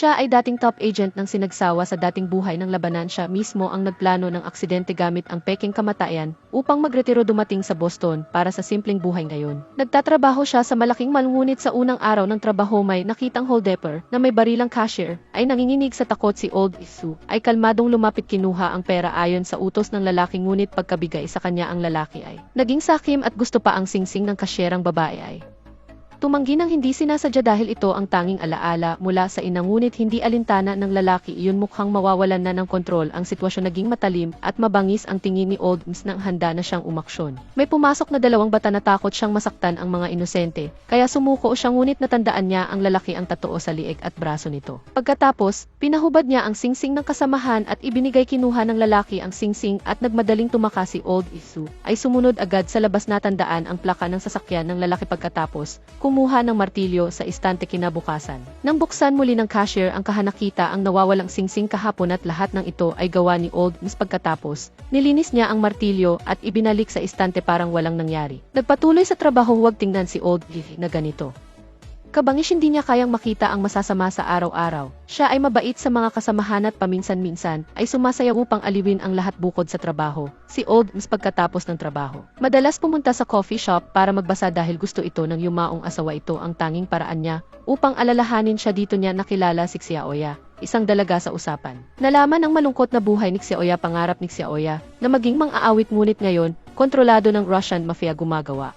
Siya ay dating top agent ng sinagsawa sa dating buhay ng labanan. Siya mismo ang nagplano ng aksidente gamit ang peking kamatayan upang magretiro dumating sa Boston para sa simpleng buhay ngayon. Nagtatrabaho siya sa malaking mall, ngunit sa unang araw ng trabaho may nakitang holdepper na may barilang cashier ay nanginginig sa takot. Si Old Isu ay kalmadong lumapit, kinuha ang pera ayon sa utos ng lalaki, ngunit pagkabigay sa kanya ang lalaki ay naging sakim at gusto pa ang singsing ng kasyerang babae ay tumanggi ng hindi sinasadya dahil ito ang tanging alaala mula sa ina, ngunit hindi alintana ng lalaki iyon. Mukhang mawawalan na ng kontrol ang sitwasyon, naging matalim at mabangis ang tingin ni Old Ms nang handa na siyang umaksyon. May pumasok na dalawang bata na takot siyang masaktan ang mga inosente, kaya sumuko siya, ngunit natandaan niya ang lalaki ang tatoo sa liig at braso nito. Pagkatapos, pinahubad niya ang singsing ng kasamahan at ibinigay. Kinuha ng lalaki ang singsing at nagmadaling tumakas. Si Old Isu ay sumunod agad sa labas, natandaan ang plaka ng sasakyan ng lalaki. Pagkatapos, kumuha ng martilyo sa istante. Kinabukasan, nang buksan muli ng cashier ang kahanakita ang nawawalang singsing kahapon, at lahat ng ito ay gawa ni Old Ms. Pagkatapos, nilinis niya ang martilyo at ibinalik sa istante parang walang nangyari. Nagpatuloy sa trabaho. Huwag tingnan si Old Ms na ganito kabangis, hindi niya kayang makita ang masasama sa araw-araw. Siya ay mabait sa mga kasamahan at paminsan-minsan ay sumasayaw upang aliwin ang lahat bukod sa trabaho. Si Old Ms pagkatapos ng trabaho, madalas pumunta sa coffee shop para magbasa dahil gusto ito ng yumaong asawa. Ito ang tanging paraan niya upang alalahanin siya. Dito niya nakilala si Xiaoya, isang dalaga sa usapan. Nalaman ang malungkot na buhay ni Xiaoya. Pangarap ni Xiaoya na maging mang-aawit, ngunit ngayon, kontrolado ng Russian mafia gumagawa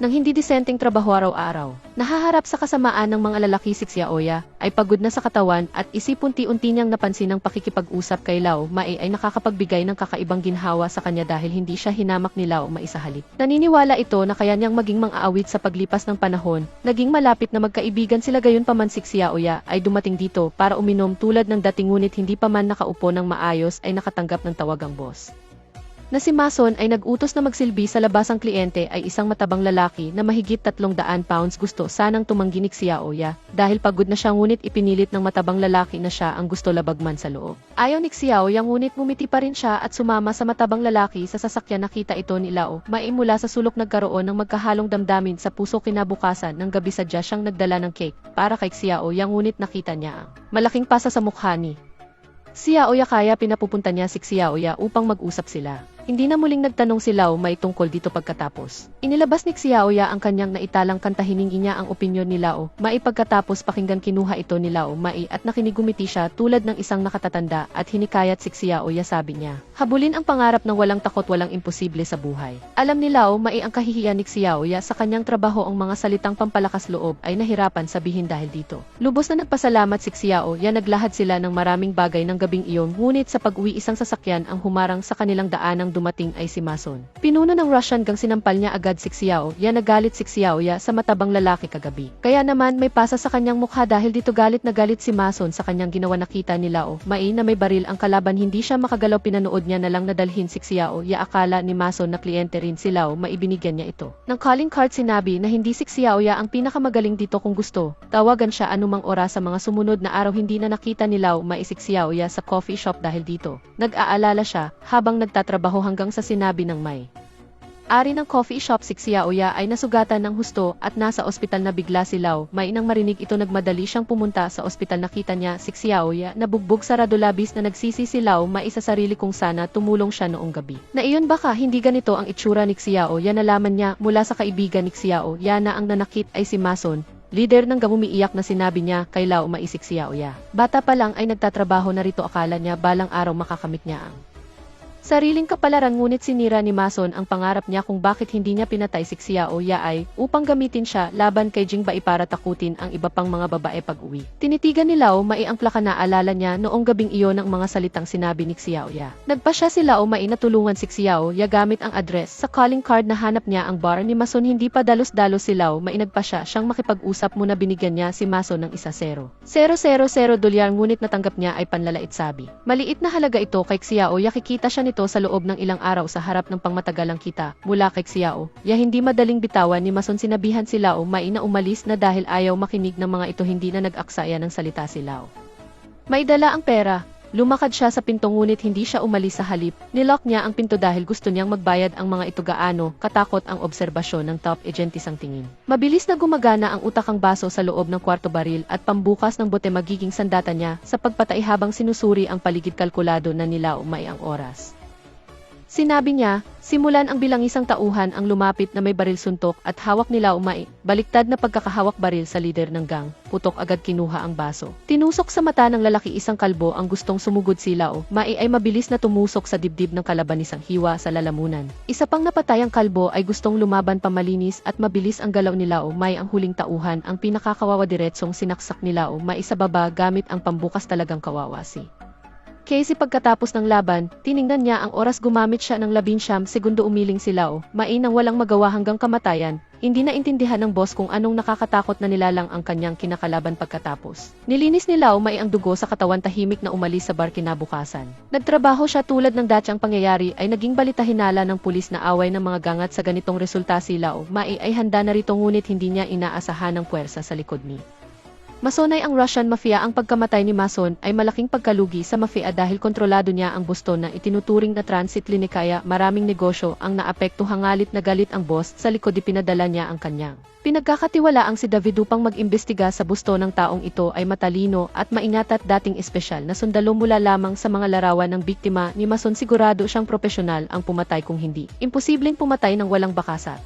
ng hindi disenteng trabaho araw-araw. Nahaharap sa kasamaan ng mga lalaki. Si Xiaoya ay pagod na sa katawan at isip-unti-unti niyang napansin ang pakikipag-usap kay Lao Mai ay nakakapagbigay ng kakaibang ginhawa sa kanya dahil hindi siya hinamak ni Lao Mai sa halik. Naniniwala ito na kaya niyang maging mang-aawit sa paglipas ng panahon. Naging malapit na magkaibigan sila. Gayunpaman, si Xiaoya ay dumating dito para uminom tulad ng dating, ngunit hindi pa man nakaupo ng maayos ay nakatanggap ng tawagang boss na si Mason ay nag-utos na magsilbi sa labas. Ang kliyente ay isang matabang lalaki na mahigit 300 pounds. Gusto sanang tumanggi ni Xiaoya dahil pagod na siya, ngunit ipinilit ng matabang lalaki na siya ang gusto labagman sa loob. Ayaw ni Xiaoya, ngunit ngumiti pa rin siya at sumama sa matabang lalaki sa sasakyan. Nakita ito ni Lao Mai mula sa sulok. Nagkaroon ng magkahalong damdamin sa puso. Kinabukasan ng gabi, sadya siyang nagdala ng cake para kay Xiaoya, ngunit nakita niya ang malaking pasa sa mukha ni Xiaoya, kaya pinapupunta niya si Xiaoya upang mag-usap sila. Hindi na muling nagtanong si Lao Mai tungkol dito. Pagkatapos, inilabas ni Xiaoya ang kanyang naitalang kanta. Hiningi niya ang opinyon ni Lao Mai. Pagkatapos pakinggan, kinuha ito ni Lao Mai at nakinigumiti siya tulad ng isang nakatatanda at hinikayat si Xiaoya. Sabi niya, habulin ang pangarap ng walang takot, walang imposible sa buhay. Alam ni Lao Mai ang kahihiyan ni Xiaoya sa kanyang trabaho. Ang mga salitang pampalakas loob ay nahirapan sabihin dahil dito. Lubos na nagpasalamat si Xiaoya. Naglahad sila ng maraming bagay ng gabing iyon, ngunit sa pag-uwi isang sasakyan ang humarang sa kanilang daan. Dumating ay si Mason. Pinuno ng Russian gang, sinampal niya agad si Xiaoya. Nagalit si Xiaoya sa matabang lalaki kagabi. Kaya naman may pasa sa kanyang mukha dahil dito galit na galit si Mason sa kanyang ginawa. Nakita ni Lao Mai na may baril ang kalaban, hindi siya makagalaw. Pinanood niya na lang na dalhin si Xiaoya. Akala ni Mason na kliyente rin si Lao Mai, ibinigyan niya ito ng calling card. Sinabi na hindi si Xiaoya ang pinakamagaling dito, kung gusto tawagan siya anumang oras. Sa mga sumunod na araw, hindi na nakita ni Lao Mai si Xiaoya sa coffee shop dahil dito nag-aalala siya habang nagtatrabaho, hanggang sa sinabi ng may ari ng coffee shop si Xiaoya ay nasugatan ng husto at nasa ospital na. Bigla si Lao Mai nang marinig ito. Nagmadali siyang pumunta sa ospital. Nakita niya si Xiaoya na bugbog sarado. Labis na nagsisi si Lao Mai sa sarili kung sana tumulong siya noong gabi. Na iyon, baka hindi ganito ang itsura ni Xiaoya. Nalaman niya mula sa kaibigan ni Xiaoya na ang nanakit ay si Mason, leader ng gang. Umiiyak na sinabi niya kay Lao Mai si Xiaoya. Bata pa lang ay nagtatrabaho na rito. Akala niya balang araw makakamit niya ang sariling kapalaran, ngunit sinira ni Mason ang pangarap niya. Kung bakit hindi niya pinatay si Xiaoya ay upang gamitin siya laban kay Jingbai para takutin ang iba pang mga babae pag-uwi. Tinitigan ni Lao Mai ang plaka. Na alala niya noong gabing iyon ang mga salitang sinabi ni Xiaoya. Nagpa siya si Lao Mai na tulungan si Xiaoya gamit ang address sa calling card. Nahanap niya ang bar ni Mason. Hindi pa dalos-dalos si Lao Mai. Nagpa siya siyang makipag-usap muna. Binigyan niya si Mason ng $1,000 dolyar, ngunit natanggap niya ay panlalait. Sabi, maliit na halaga ito kay Xiaoya. Kikita siya nito sa loob ng ilang araw sa harap ng pangmatagalang kita mula kay Xiaoya. Hindi madaling bitawan ni Mason. Sinabihan si Lao Mai na umalis na dahil ayaw makinig ng mga ito. Hindi na nag-aksaya ng salita si Lao Mai. Dala ang pera Lumakad siya sa pinto ngunit hindi siya umalis sa halip. Nilock niya ang pinto dahil gusto niyang magbayad ang mga ito gaano katakot ang obserbasyon ng top agentis ang tingin. Mabilis na gumagana ang utakang baso sa loob ng kwarto baril at pambukas ng bote magiging sandata niya sa pagpatay habang sinusuri ang paligid kalkulado na nila umay ang oras. Sinabi niya, simulan ang bilang isang tauhan ang lumapit na may baril suntok at hawak nila umay. Baliktad na pagkakahawak baril sa lider ng gang, putok agad kinuha ang baso. Tinusok sa mata ng lalaki isang kalbo ang gustong sumugod sila umay ay mabilis na tumusok sa dibdib ng kalaban isang hiwa sa lalamunan. Isa pang napatayang kalbo ay gustong lumaban pamalinis at mabilis ang galaw nila umay ang huling tauhan ang pinakakawawa diretsong sinaksak nila umay sa baba gamit ang pambukas talagang kawawasi. Casey pagkatapos ng laban, tiningnan niya ang oras gumamit siya ng 19 segundo umiling sila mainang walang magawa hanggang kamatayan, hindi na intindihan ng boss kung anong nakakatakot na nilalang ang kanyang kinakalaban pagkatapos. Nilinis nila ang dugo sa katawan tahimik na umalis sa bar kinabukasan. Nagtrabaho siya tulad ng datyang pangyayari ay naging balitahinala ng pulis na away ng mga gangat sa ganitong resulta sila ay handa na rito ngunit hindi niya inaasahan ng puwersa sa likod ni Masonay ang Russian Mafia. Ang pagkamatay ni Mason ay malaking pagkalugi sa mafia dahil kontrolado niya ang Boston na itinuturing na transit line kaya maraming negosyo ang naapekto hangalit na galit ang boss sa likod ipinadala niya ang kanyang pinagkakatiwalaang si David upang mag-imbestiga sa Boston ng taong ito ay matalino at maingat at dating espesyal na sundalo mula lamang sa mga larawan ng biktima ni Mason. Sigurado siyang propesyonal ang pumatay kung hindi imposibleng pumatay ng walang bakasat.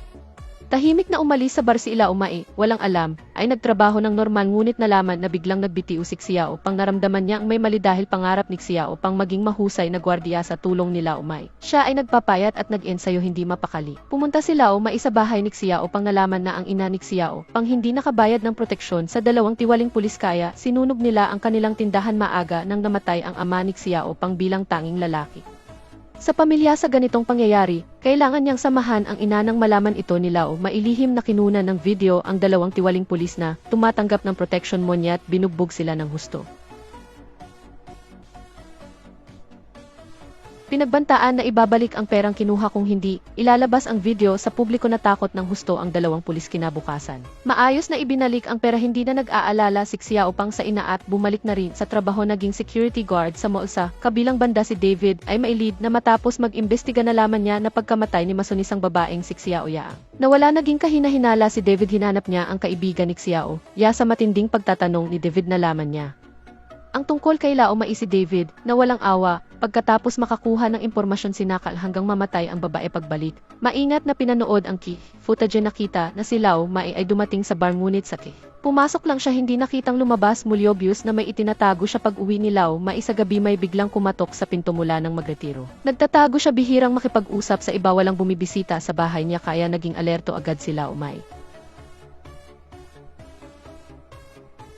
Tahimik na umalis sa bar si Ila Umay, walang alam, ay nagtrabaho ng normal ngunit nalaman na biglang nagbitiw si Xiao pang naramdaman niya ang may mali dahil pangarap ni Xiao pang maging mahusay na gwardiya sa tulong ni Ila Umay. Siya ay nagpapayat at nag-ensayo hindi mapakali. Pumunta si Ila Umay sa bahay ni Xiao pang nalaman na ang ina ni Xiao pang hindi nakabayad ng proteksyon sa dalawang tiwaling pulis kaya sinunog nila ang kanilang tindahan maaga nang namatay ang ama ni Xiao pang bilang tanging lalaki. Sa pamilya sa ganitong pangyayari, kailangan niyang samahan ang ina nang malaman ito ni Lao. Mailihim na kinunan ng video ang dalawang tiwaling pulis na tumatanggap ng protection money at binugbog sila ng husto. Pinagbantaan na ibabalik ang perang kinuha kung hindi, ilalabas ang video sa publiko. Natakot ng husto ang dalawang pulis kinabukasan. Maayos na ibinalik ang pera hindi na nag-aalala si Xiao pang sa ina at bumalik na rin sa trabaho naging security guard sa mall. Sa kabilang banda si David ay mailid na matapos mag-imbestiga nalaman niya na pagkamatay ni Mason isang babaeng si Xiao Yaang. Nawala naging kahina-hinala si David hinanap niya ang kaibigan ni Xiao. Sa matinding pagtatanong ni David nalaman niya ang tungkol kay Lao Umay si David na walang awa. Pagkatapos makakuha ng impormasyon sinakal hanggang mamatay ang babae pagbalik. Maingat na pinanood ang footage nakita na si Lao Umay ay dumating sa bar ngunit sa pumasok lang siya hindi nakitang lumabas muli. Obvious na may itinatago siya pag uwi ni Lao Umay sa gabi may biglang kumatok sa pinto mula ng magretiro. Nagtatago siya bihirang makipag-usap sa iba walang bumibisita sa bahay niya kaya naging alerto agad si Lao Umay.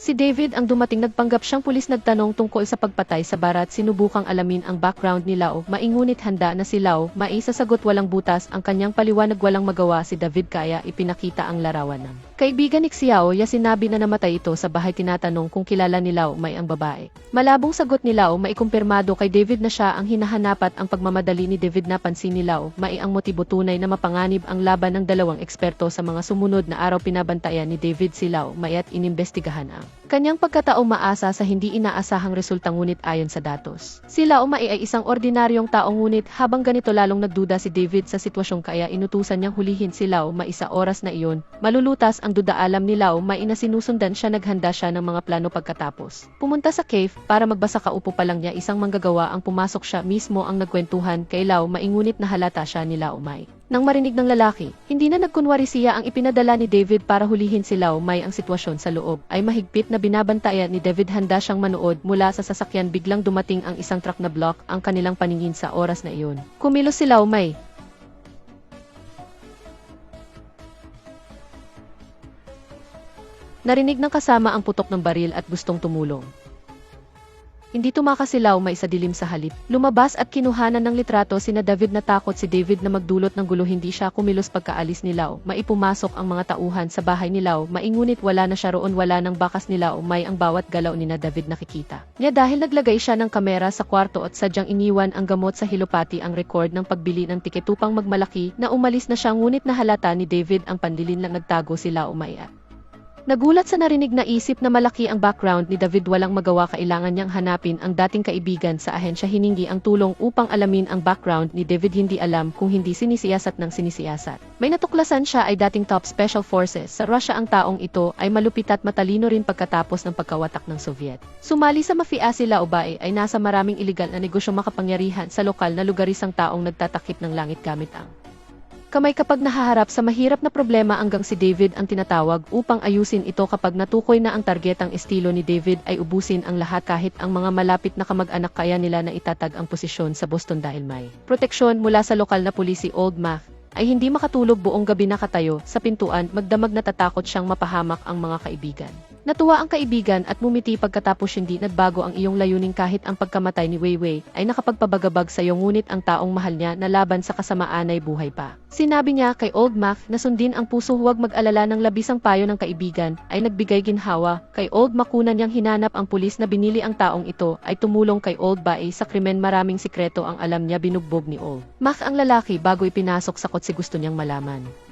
Si David ang dumating nagpanggap siyang pulis nagtanong tungkol sa pagpatay sa barat sinubukang alamin ang background ni Lao maingunit handa na si Lao maisasagot walang butas ang kanyang paliwanag walang magawa si David kaya ipinakita ang larawan ng kaibigan ni Xiao sinabi na namatay ito sa bahay tinatanong kung kilala ni Lao Umay ang babae. Malabong sagot ni Lao maikumpirmado kay David na siya ang hinahanapat ang pagmamadali ni David napansin ni Lao Umay ang motibo tunay na mapanganib ang laban ng dalawang eksperto sa mga sumunod na araw pinabantayan ni David si Lao Umay at inimbestigahan ang kanyang pagkataong maasa sa hindi inaasahang resulta ngunit ayon sa datos. Si Lao Umay ay isang ordinaryong tao ngunit habang ganito lalong nagduda si David sa sitwasyon kaya inutusan niyang hulihin si Lao Umay sa oras na iyon. Malulutas ang duda alam ni Lao Umay na sinusundan siya naghanda siya ng mga plano pagkatapos. Pumunta sa cave para magbasa kaupo pa lang niya isang manggagawa ang pumasok siya mismo ang nagkwentuhan kay Lao Umay ngunit nahalata siya ni Lao Umay. Nang marinig ng lalaki, hindi na nagkunwari siya ang ipinadala ni David para hulihin si Lao Umay ang sitwasyon sa loob ay mahigpit na binabantayan ni David handa siyang manood mula sa sasakyan biglang dumating ang isang truck na block ang kanilang paningin sa oras na iyon. Kumilos si Lao Umay. Narinig ng kasama ang putok ng baril at gustong tumulong. Hindi tumakas si Lao Umay sa dilim sa halip. Lumabas at kinuhanan ng litrato sina David. Natakot si David na magdulot ng gulo hindi siya kumilos pagkaalis ni Lao Umay. Pumasok ang mga tauhan sa bahay ni Lao Umay ngunit wala na siya roon wala ng bakas ni Lao Umay ang bawat galaw ni na David nakikita niya dahil naglagay siya ng kamera sa kwarto at sadyang iniwan ang gamot sa hilopati ang record ng pagbili ng tiket upang magmalaki na umalis na siya ngunit nahalata ni David ang pandilin lang nagtago si Lao Umay at Nagulat sa narinig na isip na malaki ang background ni David, walang magawa, kailangan niyang hanapin ang dating kaibigan sa ahensya, hiningi ang tulong upang alamin ang background ni David, hindi alam kung hindi sinisiyasat ng sinisiyasat. May natuklasan siya ay dating top special forces sa Russia, ang taong ito ay malupit at matalino rin pagkatapos ng pagkawatak ng Soviet. Sumali sa mafia si Laobae, ay nasa maraming iligal na negosyo, makapangyarihan sa lokal na lugarisang taong nagtatakip ng langit gamit ang kamay kapag nahaharap sa mahirap na problema. Hanggang si David ang tinatawag upang ayusin ito. Kapag natukoy na ang target, ang estilo ni David ay ubusin ang lahat, kahit ang mga malapit na kamag-anak. Kaya nila na itatag ang posisyon sa Boston dahil may proteksyon mula sa lokal na pulis. Si Old Mac ay hindi makatulog buong gabi, nakatayo sa pintuan, magdamag, natatakot siyang mapahamak ang mga kaibigan. Natuwa ang kaibigan at mumiti pagkatapos. Hindi nagbago ang iyong layunin kahit ang pagkamatay ni Weiwei ay nakapagpabagabag sa iyo, ngunit ang taong mahal niya na laban sa kasamaan ay buhay pa. Sinabi niya kay Old Mac na sundin ang puso, huwag mag-alala. Ng labisang payo ng kaibigan ay nagbigay ginhawa kay Old Mac. Una niyang hinanap ang pulis na binili ang taong ito ay tumulong kay Old Bae sa krimen. Maraming sikreto ang alam niya, binugbog ni Old Mac ang lalaki bago ipinasok sa kotse. Gusto niyang malaman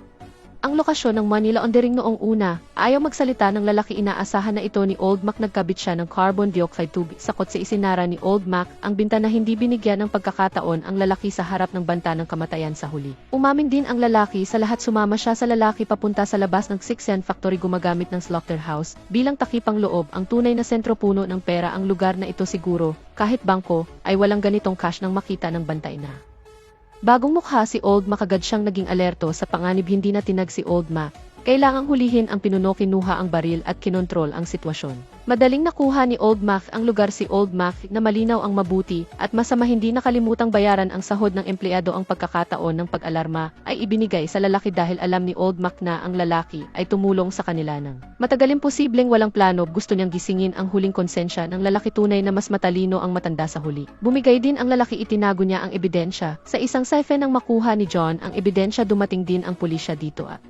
ang lokasyon ng money laundering noong una. Ayaw magsalita ng lalaki, inaasahan na ito ni Old Mac. Nagkabit siya ng carbon dioxide tube sa kotse. Isinara ni Old Mac ang bintana, hindi binigyan ng pagkakataon ang lalaki sa harap ng banta ng kamatayan sa huli. Umamin din ang lalaki sa lahat. Sumama siya sa lalaki papunta sa labas ng Sixen Factory gumagamit ng slaughterhouse bilang takipang loob. Ang tunay na sentro, puno ng pera ang lugar na ito. Siguro kahit bangko ay walang ganitong cash nang makita ng bantay na bagong mukha si Old Mac. Agad siyang naging alerto sa panganib. Hindi na tinag si Old Mac. Kailangang hulihin ang pinuno, kinuha ang baril at kinontrol ang sitwasyon. Madaling nakuha ni Old Mac ang lugar. Si Old Mac na malinaw ang mabuti at masama, hindi nakalimutang bayaran ang sahod ng empleyado. Ang pagkakataon ng pag-alarma ay ibinigay sa lalaki dahil alam ni Old Mac na ang lalaki ay tumulong sa kanila ng matagal. Imposibleng walang plano. Gusto niyang gisingin ang huling konsensya ng lalaki. Tunay na mas matalino ang matanda sa huli. Bumigay din ang lalaki. Itinago niya ang ebidensya sa isang safe nang makuha ni John ang ebidensya. Dumating din ang pulisya dito at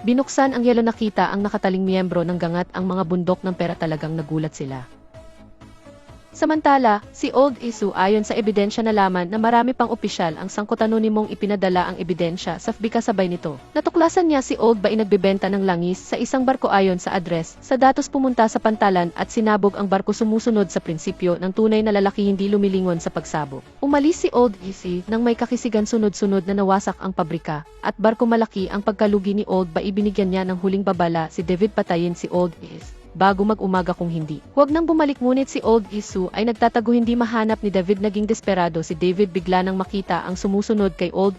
binuksan ang yelo. Nakita ang nakataling miyembro ng gangat, ang mga bundok ng pera. Talagang nagulat sila. Samantala, si Old Isu, ayon sa ebidensya nalaman na marami pang opisyal ang sangkot. Anonimong ipinadala ang ebidensya sa FBI. Kasabay nito, natuklasan niya si Old Bae nagbebenta ng langis sa isang barko. Ayon sa address sa datos, pumunta sa pantalan at sinabog ang barko. Sumusunod sa prinsipyo ng tunay na lalaki, hindi lumilingon sa pagsabog. Umalis si Old Isu nang may kakisigan. Sunod-sunod na nawasak ang pabrika at barko. Malaki ang pagkalugi ni Old Bae. Ibinigyan niya ng huling babala si David, patayin si Old Isu bago mag-umaga, kung hindi huwag nang bumalik. Ngunit si Old Isu ay nagtatago, hindi mahanap ni David. Naging desperado si David bigla nang makita ang sumusunod kay Old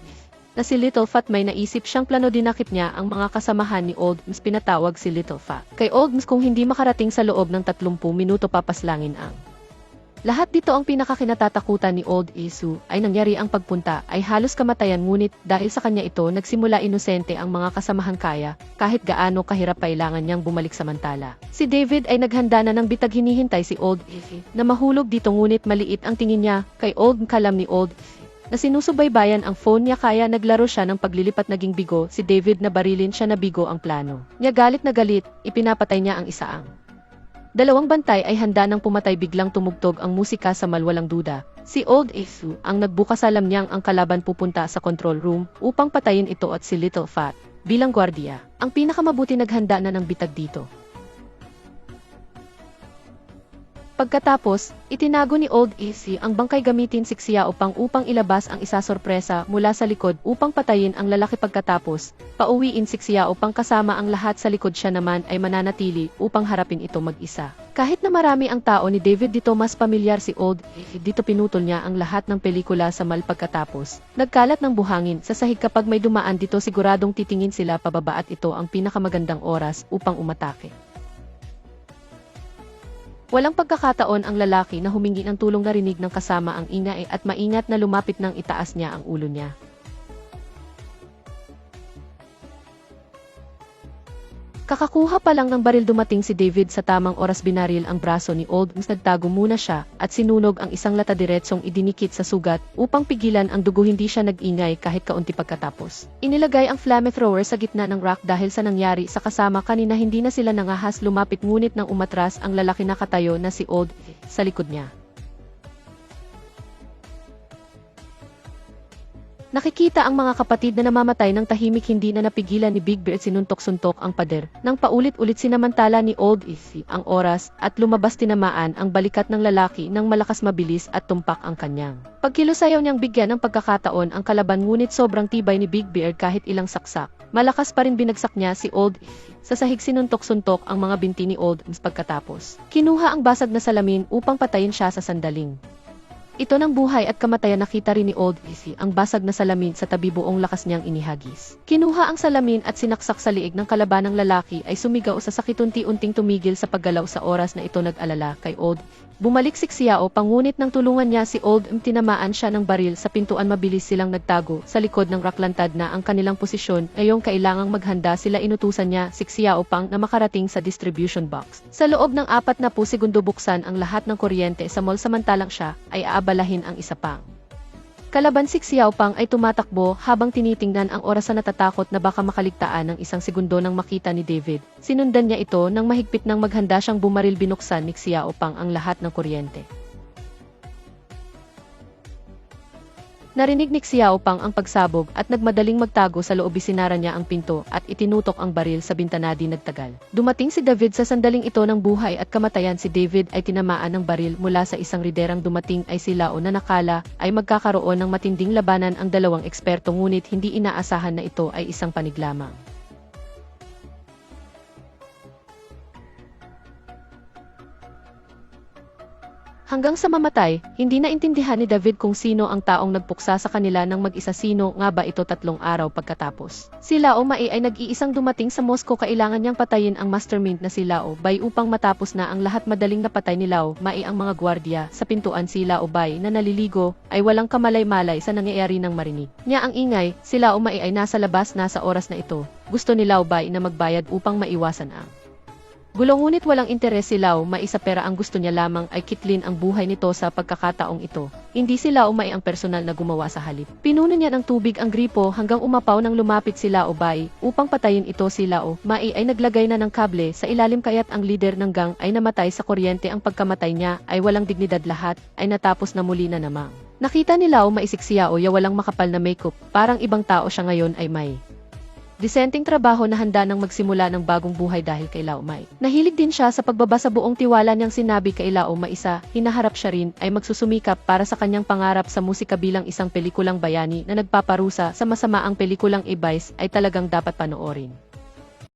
na si Little Fat. May naisip siyang plano. Dinakip niya ang mga kasamahan ni Old Ms. Pinatawag si Little Fat kay Old Ms. Kung hindi makarating sa loob ng 30 minuto, papaslangin ang lahat. Dito ang pinakakinatatakutan ni Old Isu ay nangyari ang pagpunta ay halos kamatayan, ngunit dahil sa kanya ito nagsimula inosente ang mga kasamahan. Kaya kahit gaano kahirap, kailangan niyang bumalik. Samantala, si David ay naghanda na ng bitag. Hinihintay si Old Isu na mahulog dito, ngunit maliit ang tingin niya kay Old. Kalam ni Old na sinusubaybayan ang phone niya, kaya naglaro siya ng paglilipat. Naging bigo si David na barilin siya. Na bigo ang plano niya. Galit na galit, ipinapatay niya ang isa. Ang dalawang bantay ay handa nang pumatay. Biglang tumugtog ang musika. Sa malwalang duda, si Old Isu ang nagbukas. Alam niyang ang kalaban pupunta sa control room upang patayin ito at si Little Fat bilang gwardiya ang pinakamabuti. Naghanda na ng bitag dito. Pagkatapos, itinago ni Old Isu ang bangkay gamitin siksiya upang ilabas ang isa sorpresa mula sa likod upang patayin ang lalaki. Pagkatapos, pauwiin siksiya upang kasama ang lahat sa likod. Siya naman ay mananatili upang harapin ito mag-isa. Kahit na marami ang tao ni David dito, mas pamilyar si Old Isu. Dito pinutol niya ang lahat ng pelikula sa mal. Pagkatapos, nagkalat ng buhangin sa sahig. Kapag may dumaan dito, siguradong titingin sila pababa at ito ang pinakamagandang oras upang umatake. Walang pagkakataon ang lalaki na humingi ng tulong. Narinig ng kasama ang ingay at maingat na lumapit nang itaas niya ang ulo niya. Kakakuha pa lang ng baril, dumating si David sa tamang oras. Binaril ang braso ni Old Ms. Nagtago muna siya at sinunog ang isang lata. Diretsong idinikit sa sugat upang pigilan ang dugo. Hindi siya nag-ingay kahit kaunti. Pagkatapos, inilagay ang flamethrower sa gitna ng rack. Dahil sa nangyari sa kasama kanina, hindi na sila nangahas lumapit. Ngunit nang umatras ang lalaki, nakatayo na si Old sa likod niya. Nakikita ang mga kapatid na namamatay ng tahimik, hindi na napigilan ni Big Bear at sinuntok-suntok ang pader. Nang paulit-ulit sinamantala ni Old Issy ang oras at lumabas, tinamaan ang balikat ng lalaki ng malakas, mabilis at tumpak ang kanyang pagkilusayaw niyang bigyan ng pagkakataon ang kalaban, ngunit sobrang tibay ni Big Bear kahit ilang saksak. Malakas pa rin binagsak niya si Old Issy. Sa sahig sinuntok-suntok ang mga binti ni Old Issy pagkatapos. Kinuha ang basag na salamin upang patayin siya sa sandaling ito ng buhay at kamatayan. Nakita rin ni Old Issy ang basag na salamin sa tabi, buong lakas niyang inihagis. Kinuha ang salamin at sinaksak sa liig ng kalabanang lalaki, ay sumigaw sa sakit, unti-unting tumigil sa paggalaw. Sa oras na ito nag-alala kay Old Issy. Bumalik si Xiao Pang, ngunit nang tulungan niya si Old Issy, tinamaan siya ng baril sa pintuan. Mabilis silang nagtago sa likod ng raklantad na ang kanilang posisyon. Ngayong kailangang maghanda sila, inutusan niya si Xiao Pang na makarating sa distribution box. Sa loob ng 40 segundo buksan ang lahat ng kuryente sa mall, samantalang siya ay aabalahin ang isa pang kalaban. Si Xiao Pang ay tumatakbo habang tinitingnan ang oras, sa natatakot na baka makaligtaan ng isang segundo. Nang makita ni David, sinundan niya ito ng mahigpit. Nang maghanda siyang bumaril, binuksan ni Xiao Pang ang lahat ng kuryente. Narinig ni Xiao Pang ang pagsabog at nagmadaling magtago sa loob. Sinara niya ang pinto at itinutok ang baril sa bintana. Di nagtagal, dumating si David. Sa sandaling ito ng buhay at kamatayan, si David ay tinamaan ng baril mula sa isang riderang dumating ay si Lao, na nakala ay magkakaroon ng matinding labanan ang dalawang eksperto, ngunit hindi inaasahan na ito ay isang panig lamang. Hanggang sa mamatay, hindi naintindihan ni David kung sino ang taong nagpuksa sa kanila ng mag-isa. Sino nga ba ito? 3 araw pagkatapos, si Lao Mai ay nag-iisang dumating sa Moscow. Kailangan niyang patayin ang mastermind na si Lao Bai upang matapos na ang lahat. Madaling napatay ni Lao Mai ang mga gwardiya sa pintuan. Si Lao Bai na naliligo ay walang kamalay-malay sa nangyayari. Nang marinig niya ang ingay, si Lao Mai ay nasa labas na. Sa oras na ito, gusto ni Lao Bai na magbayad upang maiwasan ang gulo, ngunit walang interes si Lao Mai sa pera. Ang gusto niya lamang ay kitlin ang buhay nito. Sa pagkakataong ito, hindi si Lao Mai ang personal na gumawa. Sa halip, pinuno niya ng tubig ang gripo hanggang umapaw. Nang lumapit si Lao Bai upang patayin ito, si Lao Mai ay naglagay na ng kable sa ilalim, kaya't ang leader ng gang ay namatay sa kuryente. Ang pagkamatay niya ay walang dignidad. Lahat ay natapos na muli na namang nakita ni Lao Mai si Xiao Ya, walang makapal na makeup, parang ibang tao siya ngayon. Ay may disenteng trabaho na handa nang magsimula ng bagong buhay dahil kay Lao Mai. Nahilig din siya sa pagbabasa. Buong tiwala niyang sinabi kay Lao Mai hinaharap siya rin ay magsusumikap para sa kanyang pangarap sa musika. Bilang isang pelikulang bayani na nagpaparusa sa masama, ang pelikulang Vice ay talagang dapat panoorin.